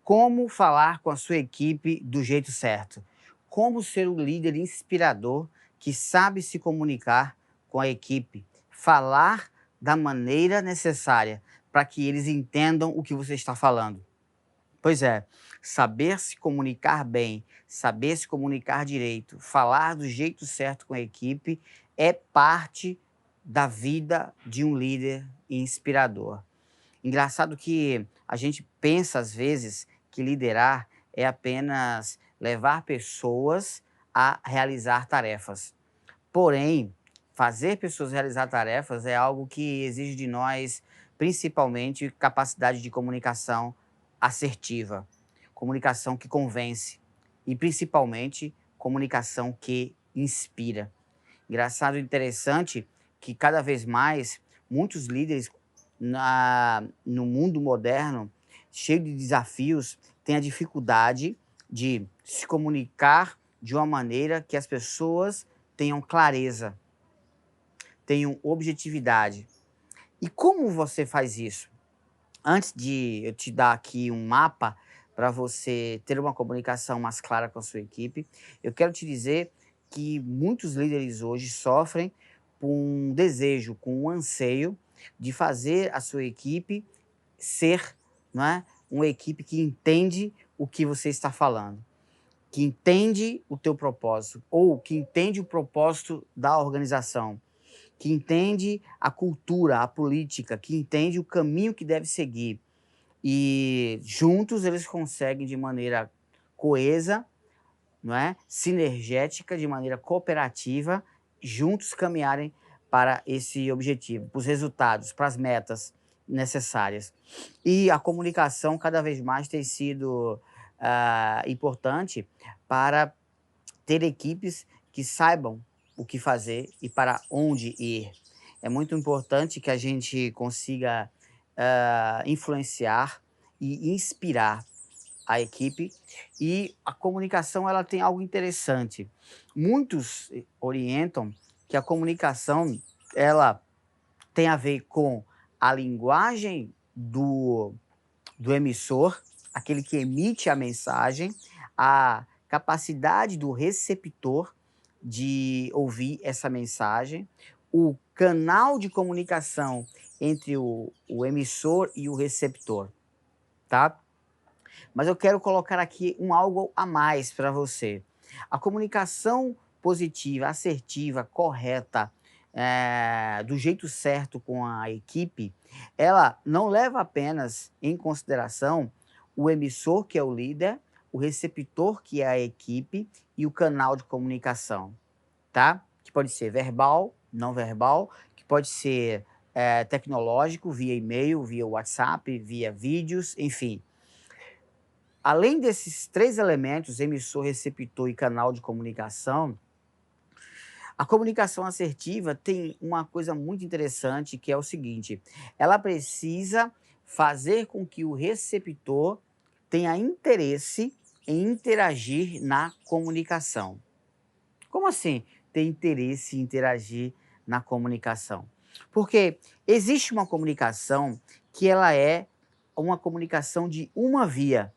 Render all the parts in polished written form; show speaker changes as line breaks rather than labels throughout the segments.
Como falar com a sua equipe do jeito certo? Como ser um líder inspirador que sabe se comunicar com a equipe? Falar da maneira necessária para que eles entendam o que você está falando. Pois é, saber se comunicar bem, saber se comunicar direito, falar do jeito certo com a equipe é parte da vida de um líder inspirador. Engraçado que a gente pensa às vezes que liderar é apenas levar pessoas a realizar tarefas. Porém, fazer pessoas realizar tarefas é algo que exige de nós, principalmente, capacidade de comunicação assertiva, comunicação que convence e, principalmente, comunicação que inspira. Engraçado e interessante que cada vez mais muitos líderes no mundo moderno, cheio de desafios, têm a dificuldade de se comunicar de uma maneira que as pessoas tenham clareza, tenham objetividade. E como você faz isso? Antes de eu te dar aqui um mapa para você ter uma comunicação mais clara com a sua equipe, eu quero te dizer que muitos líderes hoje sofrem com um desejo, com um anseio de fazer a sua equipe ser, não é, uma equipe que entende o que você está falando, que entende o teu propósito ou que entende o propósito da organização, que entende a cultura, a política, que entende o caminho que deve seguir. E juntos eles conseguem de maneira coesa, não é? Sinergética, de maneira cooperativa, juntos caminharem para esse objetivo, para os resultados, para as metas necessárias. E a comunicação cada vez mais tem sido importante para ter equipes que saibam o que fazer e para onde ir. É muito importante que a gente consiga influenciar e inspirar a equipe. E a comunicação ela tem algo interessante. Muitos orientam que a comunicação ela tem a ver com a linguagem do emissor, aquele que emite a mensagem, a capacidade do receptor de ouvir essa mensagem, o canal de comunicação entre o emissor e o receptor, tá? Mas eu quero colocar aqui algo a mais para você. A comunicação positiva, assertiva, correta, do jeito certo com a equipe, ela não leva apenas em consideração o emissor, que é o líder, o receptor, que é a equipe, e o canal de comunicação, tá? Que pode ser verbal, não verbal, que pode ser tecnológico, via e-mail, via WhatsApp, via vídeos, enfim. Além desses três elementos, emissor, receptor e canal de comunicação, a comunicação assertiva tem uma coisa muito interessante, que é o seguinte: ela precisa fazer com que o receptor tenha interesse em interagir na comunicação. Como assim ter interesse em interagir na comunicação? Porque existe uma comunicação que ela é uma comunicação de uma via.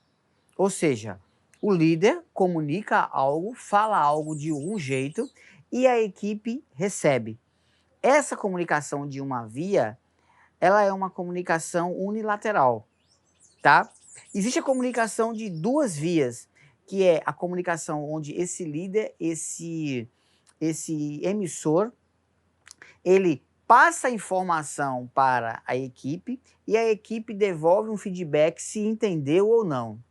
Ou seja, o líder comunica algo, fala algo de um jeito e a equipe recebe. Essa comunicação de uma via, ela é uma comunicação unilateral, tá? Existe a comunicação de duas vias, que é a comunicação onde esse líder, esse emissor, ele passa a informação para a equipe e a equipe devolve um feedback se entendeu ou não.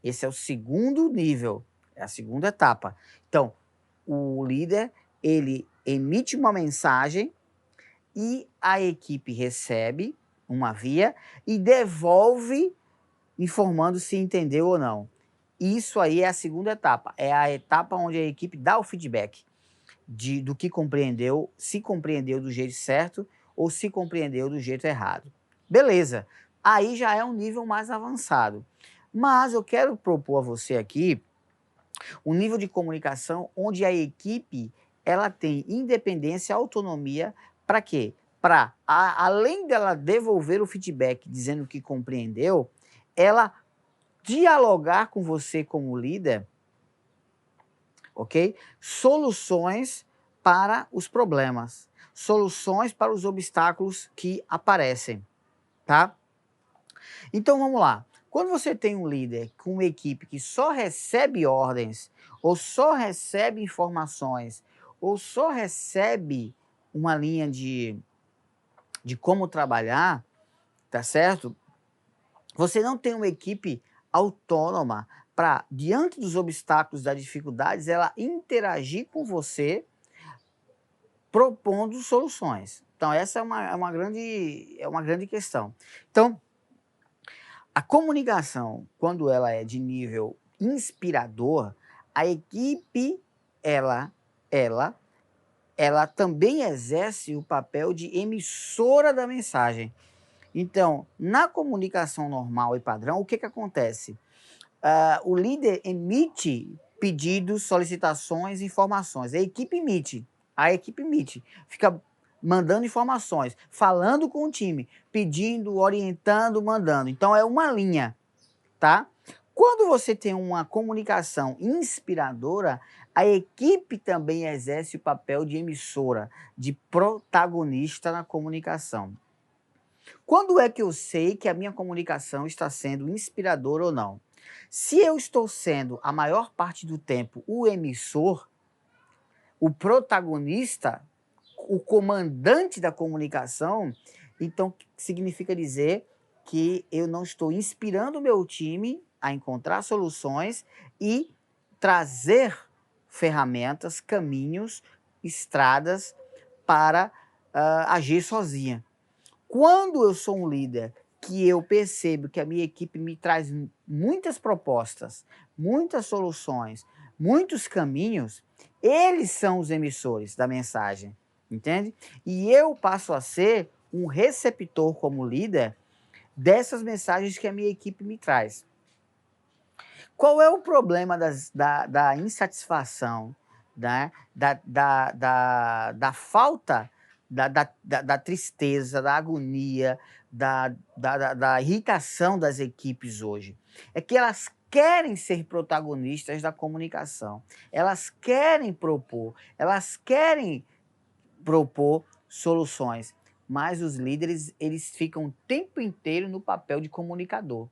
Esse é o segundo nível, é a segunda etapa. Então, o líder, ele emite uma mensagem e a equipe recebe uma via e devolve informando se entendeu ou não. Isso aí é a segunda etapa, é a etapa onde a equipe dá o feedback do que compreendeu, se compreendeu do jeito certo ou se compreendeu do jeito errado. Beleza, aí já é um nível mais avançado. Mas eu quero propor a você aqui um nível de comunicação onde a equipe ela tem independência, autonomia, para quê? Para, além dela devolver o feedback dizendo que compreendeu, ela dialogar com você como líder, ok? Soluções para os problemas, soluções para os obstáculos que aparecem, tá? Então vamos lá. Quando você tem um líder com uma equipe que só recebe ordens, ou só recebe informações, ou só recebe uma linha de como trabalhar, tá certo? Você não tem uma equipe autônoma para, diante dos obstáculos, das dificuldades, ela interagir com você, propondo soluções. Então, essa é uma grande questão. Então, a comunicação, quando ela é de nível inspirador, a equipe, ela, ela, ela também exerce o papel de emissora da mensagem. Então, na comunicação normal e padrão, o que acontece? O líder emite pedidos, solicitações, informações. A equipe emite, fica mandando informações, falando com o time, pedindo, orientando, mandando. Então é uma linha, tá? Quando você tem uma comunicação inspiradora, a equipe também exerce o papel de emissora, de protagonista na comunicação. Quando é que eu sei que a minha comunicação está sendo inspiradora ou não? Se eu estou sendo, a maior parte do tempo, o emissor, o protagonista, o comandante da comunicação, então significa dizer que eu não estou inspirando o meu time a encontrar soluções e trazer ferramentas, caminhos, estradas para agir sozinha. Quando eu sou um líder que eu percebo que a minha equipe me traz muitas propostas, muitas soluções, muitos caminhos, eles são os emissores da mensagem, entende? E eu passo a ser um receptor como líder dessas mensagens que a minha equipe me traz. Qual é o problema da insatisfação, né? Da falta, da tristeza, da agonia, da irritação das equipes hoje? É que elas querem ser protagonistas da comunicação, elas querem propor soluções, mas os líderes, eles ficam o tempo inteiro no papel de comunicador.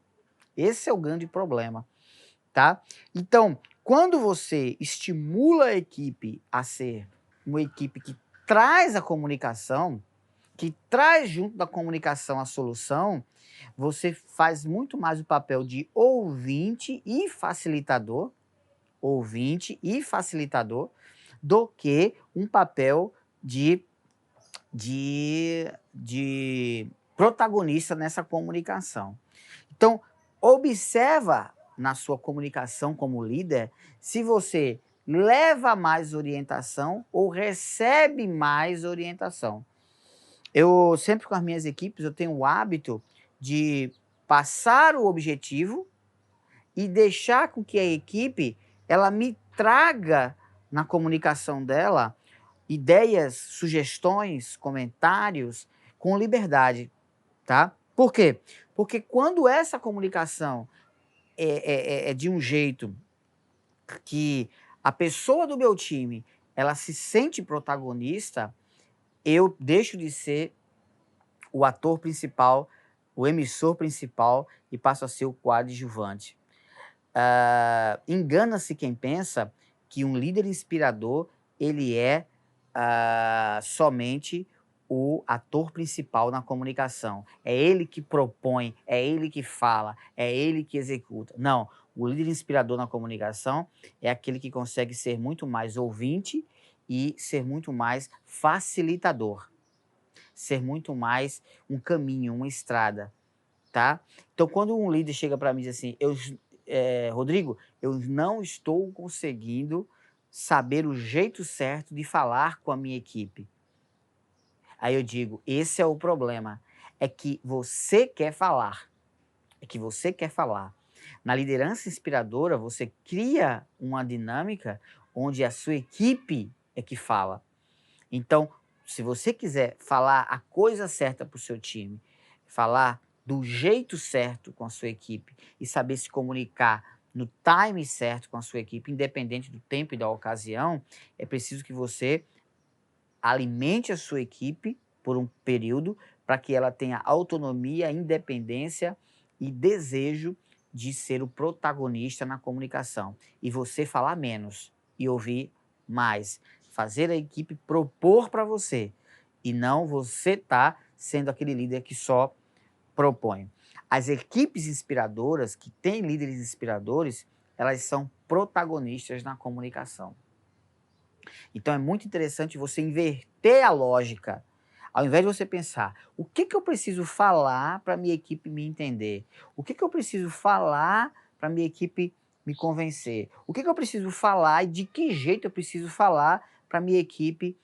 Esse é o grande problema. Tá? Então, quando você estimula a equipe a ser uma equipe que traz a comunicação, que traz junto da comunicação a solução, você faz muito mais o papel de ouvinte e facilitador, do que um papel de protagonista nessa comunicação. Então, observa na sua comunicação como líder se você leva mais orientação ou recebe mais orientação. Eu sempre com as minhas equipes, eu tenho o hábito de passar o objetivo e deixar com que a equipe ela me traga na comunicação dela ideias, sugestões, comentários com liberdade, tá? Por quê? Porque quando essa comunicação é de um jeito que a pessoa do meu time ela se sente protagonista, eu deixo de ser o ator principal, o emissor principal e passo a ser o coadjuvante. Engana-se quem pensa que um líder inspirador ele é somente o ator principal na comunicação. É ele que propõe, é ele que fala, é ele que executa. Não, o líder inspirador na comunicação é aquele que consegue ser muito mais ouvinte e ser muito mais facilitador, ser muito mais um caminho, uma estrada, tá? Então, quando um líder chega para mim e diz assim, Rodrigo, eu não estou conseguindo saber o jeito certo de falar com a minha equipe. Aí eu digo, esse é o problema, é que você quer falar, Na liderança inspiradora, você cria uma dinâmica onde a sua equipe é que fala. Então, se você quiser falar a coisa certa para o seu time, falar do jeito certo com a sua equipe e saber se comunicar no time certo com a sua equipe, independente do tempo e da ocasião, é preciso que você alimente a sua equipe por um período para que ela tenha autonomia, independência e desejo de ser o protagonista na comunicação. E você falar menos e ouvir mais. Fazer a equipe propor para você e não você tá sendo aquele líder que só propõe. As equipes inspiradoras, que têm líderes inspiradores, elas são protagonistas na comunicação. Então é muito interessante você inverter a lógica. Ao invés de você pensar, o que eu preciso falar para minha equipe me entender? O que eu preciso falar para minha equipe me convencer? O que eu preciso falar e de que jeito eu preciso falar para minha equipe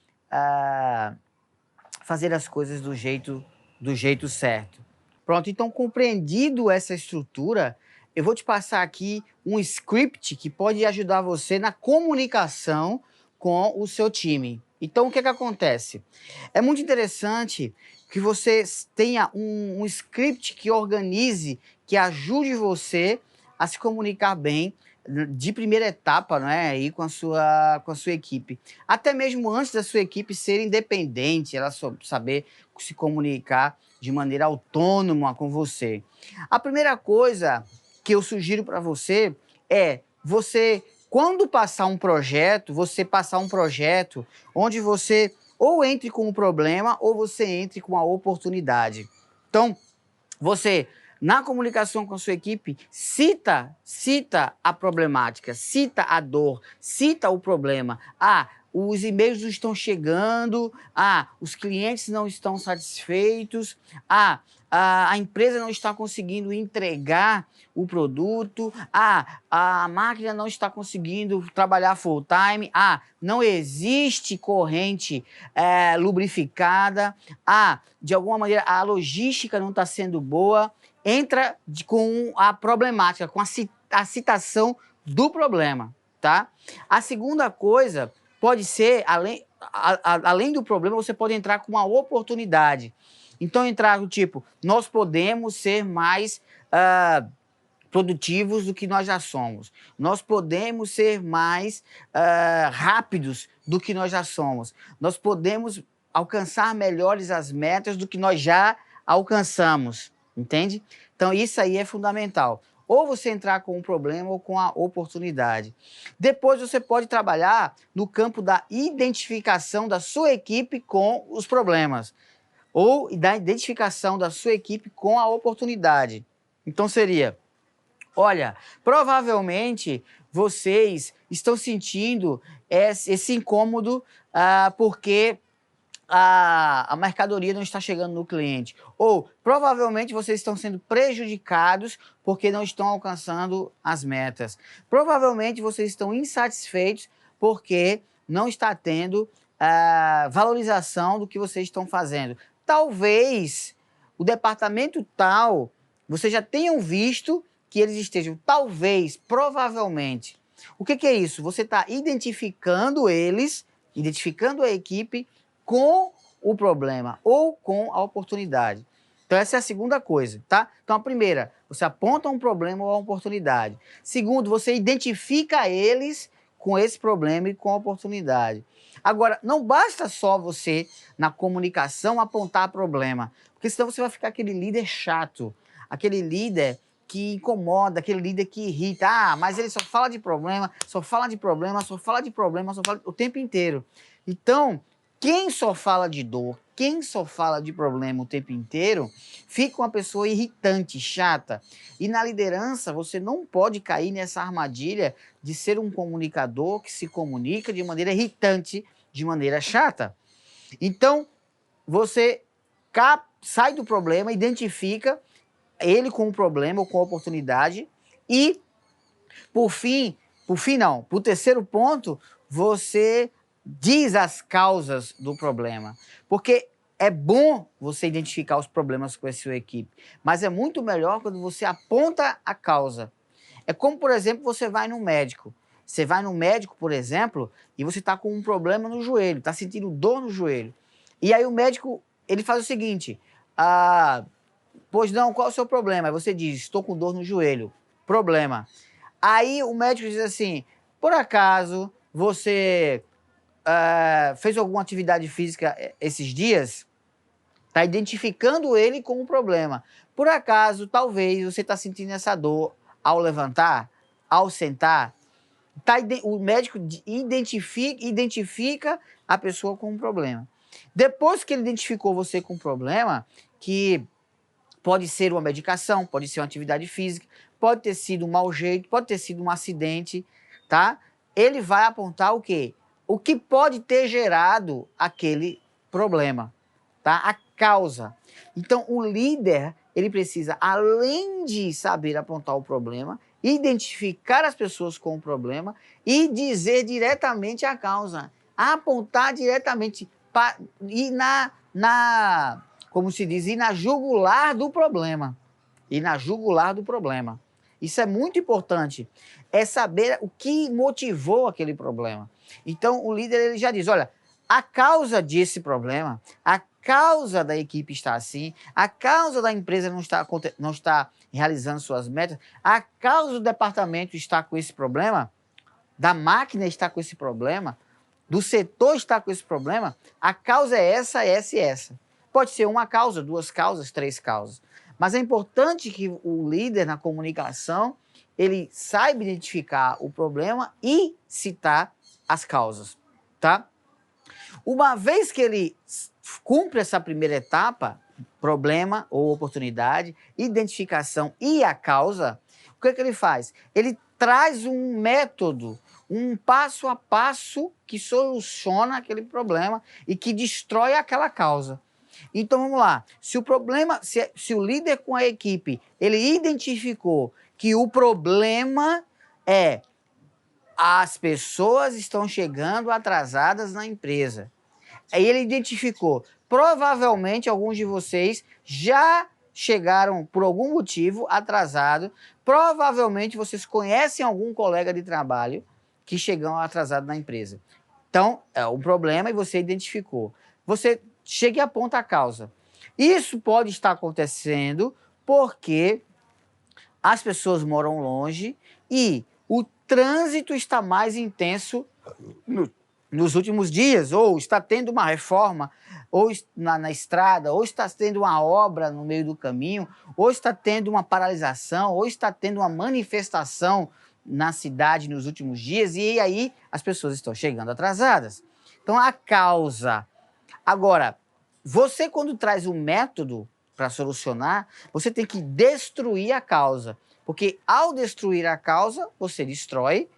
fazer as coisas do jeito certo? Pronto, então compreendido essa estrutura, eu vou te passar aqui um script que pode ajudar você na comunicação com o seu time. Então, o que acontece? É muito interessante que você tenha um script que organize, que ajude você a se comunicar bem de primeira etapa, né, aí com a sua equipe. Até mesmo antes da sua equipe ser independente, ela saber se comunicar de maneira autônoma com você. A primeira coisa que eu sugiro para você é você, quando passar um projeto, você passar um projeto onde você ou entre com um problema ou você entre com a oportunidade. Então, você, na comunicação com a sua equipe, cita a problemática, cita a dor, cita o problema. Ah, os e-mails não estão chegando, os clientes não estão satisfeitos, a empresa não está conseguindo entregar o produto, a máquina não está conseguindo trabalhar full time, não existe corrente lubrificada, de alguma maneira a logística não está sendo boa. Entra com a problemática, com a citação do problema, tá? A segunda coisa pode ser, além do problema, você pode entrar com uma oportunidade. Então, entrar do tipo, nós podemos ser mais produtivos do que nós já somos. Nós podemos ser mais rápidos do que nós já somos. Nós podemos alcançar melhores as metas do que nós já alcançamos, entende? Então, isso aí é fundamental. Ou você entrar com um problema ou com a oportunidade. Depois você pode trabalhar no campo da identificação da sua equipe com os problemas ou da identificação da sua equipe com a oportunidade. Então seria, olha, provavelmente vocês estão sentindo esse incômodo porque a mercadoria não está chegando no cliente. Ou provavelmente vocês estão sendo prejudicados porque não estão alcançando as metas. Provavelmente vocês estão insatisfeitos porque não está tendo valorização do que vocês estão fazendo. Talvez o departamento tal, vocês já tenham visto que eles estejam, talvez, provavelmente. O que é isso? Você está identificando eles, identificando a equipe com o problema ou com a oportunidade. Então essa é a segunda coisa, tá? Então a primeira, você aponta um problema ou uma oportunidade. Segundo, você identifica eles com esse problema e com a oportunidade. Agora, não basta só você, na comunicação, apontar problema, porque senão você vai ficar aquele líder chato, aquele líder que incomoda, aquele líder que irrita. Mas ele só fala de problema, só fala de problema, só fala de problema, só fala o tempo inteiro. Então, quem só fala de dor, quem só fala de problema o tempo inteiro, fica uma pessoa irritante, chata. E na liderança, você não pode cair nessa armadilha de ser um comunicador que se comunica de maneira irritante, de maneira chata. Então, você sai do problema, identifica ele com o problema ou com a oportunidade e, por terceiro ponto, você diz as causas do problema. Porque é bom você identificar os problemas com a sua equipe, mas é muito melhor quando você aponta a causa. É como, por exemplo, você vai no médico. Você vai no médico, por exemplo, e você está com um problema no joelho, está sentindo dor no joelho. E aí o médico, ele faz o seguinte, Pois não, qual é o seu problema? Aí você diz, estou com dor no joelho. Problema. Aí o médico diz assim, por acaso você fez alguma atividade física esses dias? Está identificando ele com um problema. Por acaso, talvez você está sentindo essa dor ao levantar, ao sentar. O médico identifica a pessoa com um problema. Depois que ele identificou você com um problema, que pode ser uma medicação, pode ser uma atividade física, pode ter sido um mau jeito, pode ter sido um acidente, tá? Ele vai apontar o quê? O que pode ter gerado aquele problema, tá? A causa. Então, o líder, ele precisa, além de saber apontar o problema, identificar as pessoas com o problema e dizer diretamente a causa. Apontar diretamente, ir como se diz, ir na jugular do problema. Ir na jugular do problema. Isso é muito importante. É saber o que motivou aquele problema. Então, o líder ele já diz, olha, a causa desse problema, a causa da equipe estar assim, a causa da empresa não está realizando suas metas, a causa do departamento estar com esse problema, da máquina estar com esse problema, do setor estar com esse problema, a causa é essa, essa e essa. Pode ser uma causa, duas causas, três causas. Mas é importante que o líder na comunicação, ele saiba identificar o problema e citar as causas, tá? Uma vez que ele cumpre essa primeira etapa, problema ou oportunidade, identificação e a causa, o que é que ele faz? Ele traz um método, um passo a passo que soluciona aquele problema e que destrói aquela causa. Então vamos lá, se o problema, se o líder com a equipe, ele identificou que o problema é as pessoas estão chegando atrasadas na empresa. Aí ele identificou, provavelmente alguns de vocês já chegaram por algum motivo atrasado, provavelmente vocês conhecem algum colega de trabalho que chegam atrasado na empresa. Então, é um problema e você identificou. Você chega e aponta a causa. Isso pode estar acontecendo porque as pessoas moram longe e o trânsito está mais intenso nos últimos dias, ou está tendo uma reforma ou na estrada, ou está tendo uma obra no meio do caminho, ou está tendo uma paralisação, ou está tendo uma manifestação na cidade nos últimos dias, e aí as pessoas estão chegando atrasadas. Então, a causa. Agora, você quando traz um método para solucionar, você tem que destruir a causa. Porque ao destruir a causa, você destrói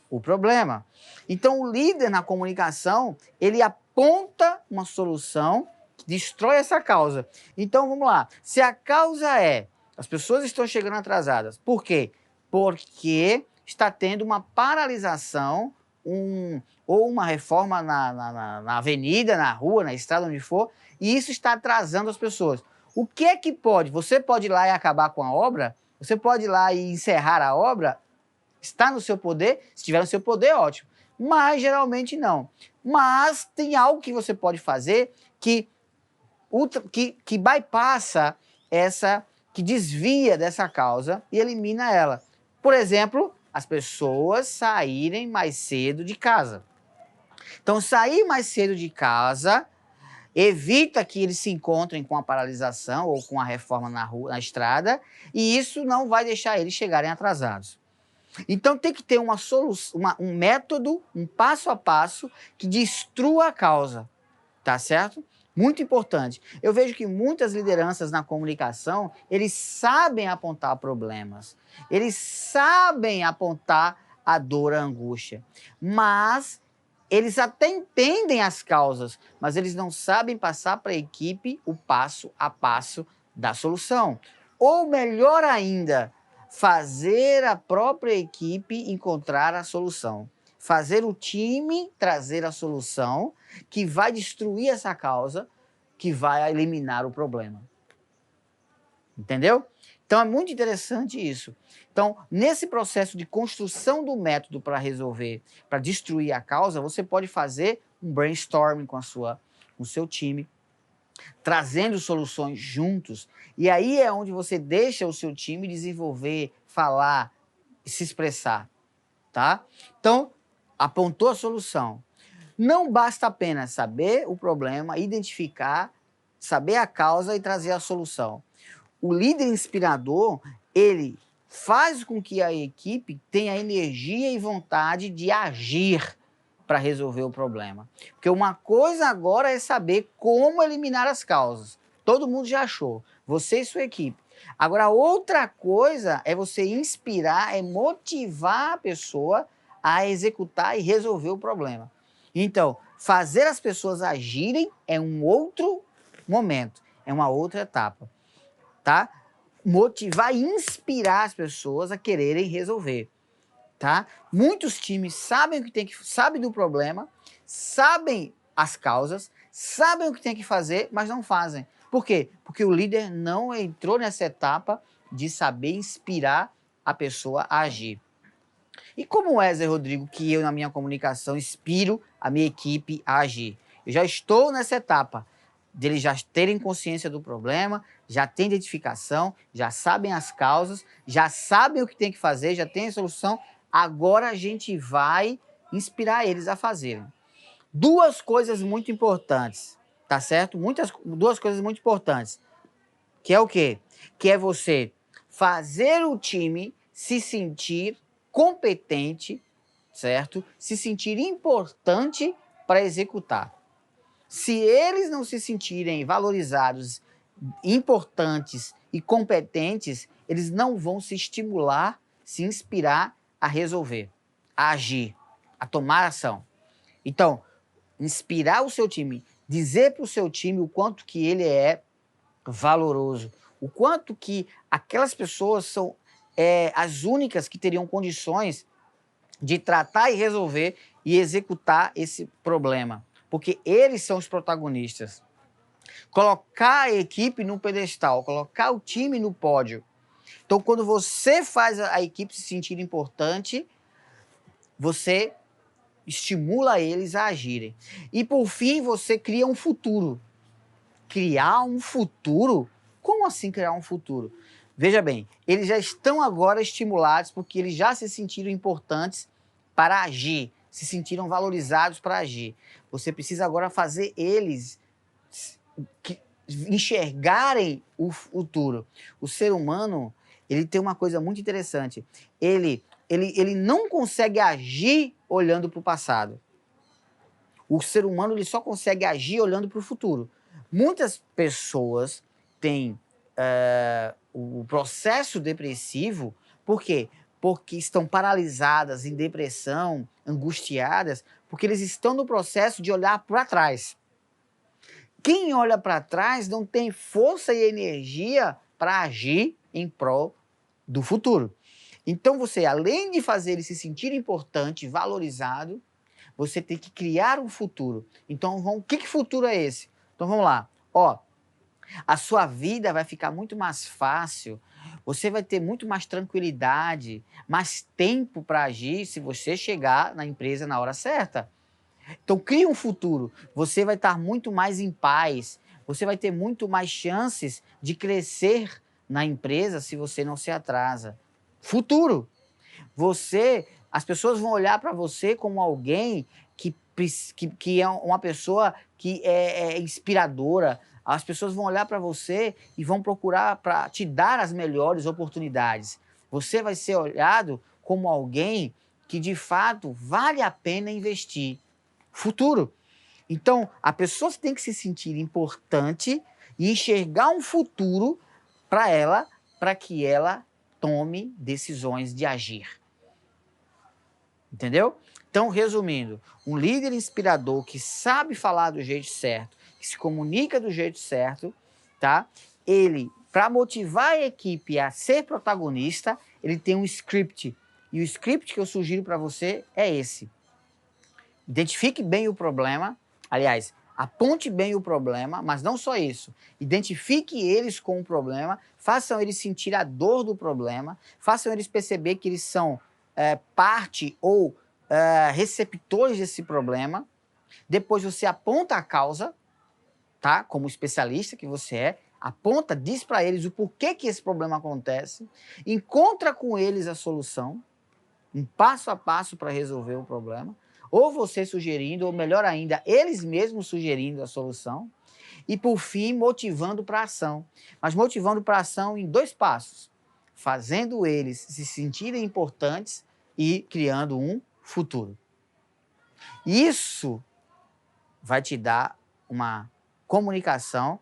o problema. Então, o líder na comunicação, ele aponta uma solução que destrói essa causa. Então, vamos lá. Se a causa é, as pessoas estão chegando atrasadas. Por quê? Porque está tendo uma paralisação, ou uma reforma na avenida, na rua, na estrada, onde for, e isso está atrasando as pessoas. O que é que pode? Você pode ir lá e acabar com a obra? Você pode ir lá e encerrar a obra? Está no seu poder? Se estiver no seu poder, ótimo. Mas geralmente não. Mas tem algo que você pode fazer que bypassa essa, que desvia dessa causa e elimina ela. Por exemplo, as pessoas saírem mais cedo de casa. Então, sair mais cedo de casa evita que eles se encontrem com a paralisação ou com a reforma na rua, na estrada, e isso não vai deixar eles chegarem atrasados. Então tem que ter uma solução, um método, um passo a passo que destrua a causa, tá certo? Muito importante. Eu vejo que muitas lideranças na comunicação, eles sabem apontar problemas, eles sabem apontar a dor, a angústia, mas eles até entendem as causas, mas eles não sabem passar para a equipe o passo a passo da solução. Ou melhor ainda, fazer a própria equipe encontrar a solução. Fazer o time trazer a solução que vai destruir essa causa, que vai eliminar o problema. Entendeu? Então é muito interessante isso. Então, nesse processo de construção do método para resolver, para destruir a causa, você pode fazer um brainstorming com o seu time. trazendo soluções juntos. E aí é onde você deixa o seu time desenvolver, falar, se expressar, tá? Então, apontou a solução. Não basta apenas saber o problema, identificar, saber a causa e trazer a solução. O líder inspirador, ele faz com que a equipe tenha energia e vontade de agir para resolver o problema. Porque uma coisa agora é saber como eliminar as causas. Todo mundo já achou, você e sua equipe. Agora, outra coisa é você inspirar, é motivar a pessoa a executar e resolver o problema. Então, fazer as pessoas agirem é um outro momento, é uma outra etapa, tá? Motivar e inspirar as pessoas a quererem resolver, tá? Muitos times sabem o que tem que, sabem do problema, sabem as causas, sabem o que tem que fazer, mas não fazem. Por quê? Porque o líder não entrou nessa etapa de saber inspirar a pessoa a agir. E como é, Zé Rodrigo, que eu, na minha comunicação, inspiro a minha equipe a agir? Eu já estou nessa etapa deles já terem consciência do problema, já têm identificação, já sabem as causas, já sabem o que tem que fazer, já tem a solução. Agora a gente vai inspirar eles a fazerem. Duas coisas muito importantes, tá certo? Duas coisas muito importantes. Que é o quê? Que é você fazer o time se sentir competente, certo? Se sentir importante para executar. Se eles não se sentirem valorizados, importantes e competentes, eles não vão se estimular, se inspirar a resolver, a agir, a tomar ação. Então, inspirar o seu time, dizer para o seu time o quanto que ele é valoroso, o quanto que aquelas pessoas são as únicas que teriam condições de tratar e resolver e executar esse problema, porque eles são os protagonistas. Colocar a equipe no pedestal, colocar o time no pódio. Então, quando você faz a equipe se sentir importante, você estimula eles a agirem. E, por fim, você cria um futuro. Criar um futuro? Como assim criar um futuro? Veja bem, eles já estão agora estimulados porque eles já se sentiram importantes para agir, se sentiram valorizados para agir. Você precisa agora fazer eles enxergarem o futuro. O ser humano, ele tem uma coisa muito interessante. Ele não consegue agir olhando para o passado. O ser humano ele só consegue agir olhando para o futuro. Muitas pessoas têm o processo depressivo, por quê? Porque estão paralisadas, em depressão, angustiadas, porque eles estão no processo de olhar para trás. Quem olha para trás não tem força e energia para agir em prol do futuro. Então você, além de fazer ele se sentir importante, valorizado, você tem que criar um futuro. Então, que futuro é esse? Então vamos lá. Ó, a sua vida vai ficar muito mais fácil, você vai ter muito mais tranquilidade, mais tempo para agir se você chegar na empresa na hora certa. Então cria um futuro, você vai estar muito mais em paz, você vai ter muito mais chances de crescer na empresa se você não se atrasa. Futuro. As pessoas vão olhar para você como alguém que é uma pessoa que é inspiradora. As pessoas vão olhar para você e vão procurar para te dar as melhores oportunidades. Você vai ser olhado como alguém que de fato vale a pena investir. Futuro. Então, a pessoa tem que se sentir importante e enxergar um futuro para ela, para que ela tome decisões de agir. Entendeu? Então, resumindo, um líder inspirador que sabe falar do jeito certo, que se comunica do jeito certo, tá? Ele, para motivar a equipe a ser protagonista, ele tem um script. E o script que eu sugiro para você é esse. Identifique bem o problema, aliás, aponte bem o problema, mas não só isso. Identifique eles com o problema, façam eles sentir a dor do problema, façam eles perceber que eles são parte ou receptores desse problema. Depois você aponta a causa, tá? Como especialista que você é, aponta, diz para eles o porquê que esse problema acontece, encontra com eles a solução, um passo a passo para resolver o problema, ou você sugerindo, ou melhor ainda, eles mesmos sugerindo a solução, e por fim, motivando para a ação. Mas motivando para a ação em 2 passos, fazendo eles se sentirem importantes e criando um futuro. Isso vai te dar uma comunicação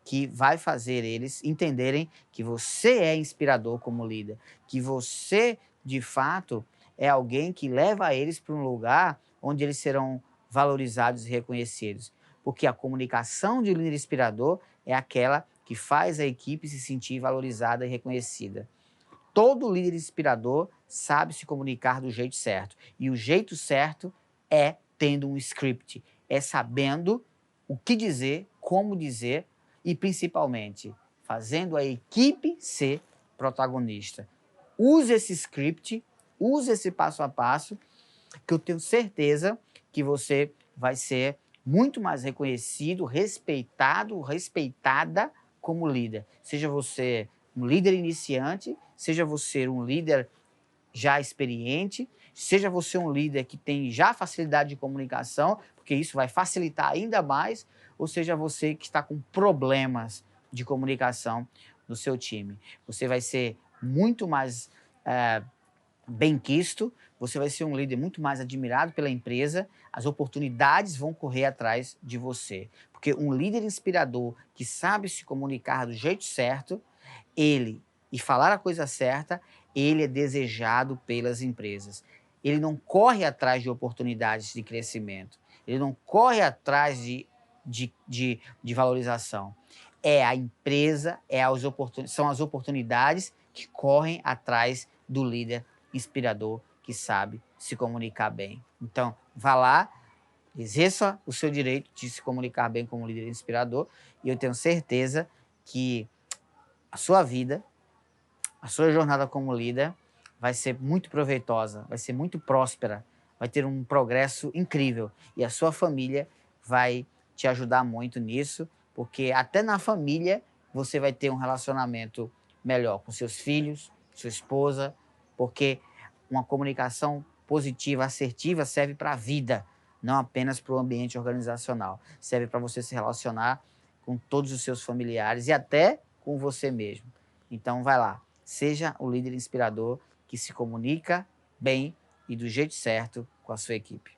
que vai fazer eles entenderem que você é inspirador como líder, que você, de fato, é alguém que leva eles para um lugar onde eles serão valorizados e reconhecidos. Porque a comunicação de um líder inspirador é aquela que faz a equipe se sentir valorizada e reconhecida. Todo líder inspirador sabe se comunicar do jeito certo. E o jeito certo é tendo um script, é sabendo o que dizer, como dizer e, principalmente, fazendo a equipe ser protagonista. Use esse script, use esse passo a passo, que eu tenho certeza que você vai ser muito mais reconhecido, respeitado, respeitada como líder. Seja você um líder iniciante, seja você um líder já experiente, seja você um líder que tem já facilidade de comunicação, porque isso vai facilitar ainda mais, ou seja você que está com problemas de comunicação no seu time. Você vai ser muito mais benquisto, você vai ser um líder muito mais admirado pela empresa, as oportunidades vão correr atrás de você. Porque um líder inspirador que sabe se comunicar do jeito certo, e falar a coisa certa, ele é desejado pelas empresas. Ele não corre atrás de oportunidades de crescimento, ele não corre atrás de valorização. É a empresa, são as oportunidades que correm atrás do líder inspirador que sabe se comunicar bem. Então, vá lá, exerça o seu direito de se comunicar bem como líder inspirador, e eu tenho certeza que a sua vida, a sua jornada como líder vai ser muito proveitosa, vai ser muito próspera, vai ter um progresso incrível e a sua família vai te ajudar muito nisso, porque até na família você vai ter um relacionamento melhor com seus filhos, sua esposa, porque uma comunicação positiva, assertiva serve para a vida, não apenas para o ambiente organizacional. Serve para você se relacionar com todos os seus familiares e até com você mesmo. Então vai lá, seja o líder inspirador que se comunica bem e do jeito certo com a sua equipe.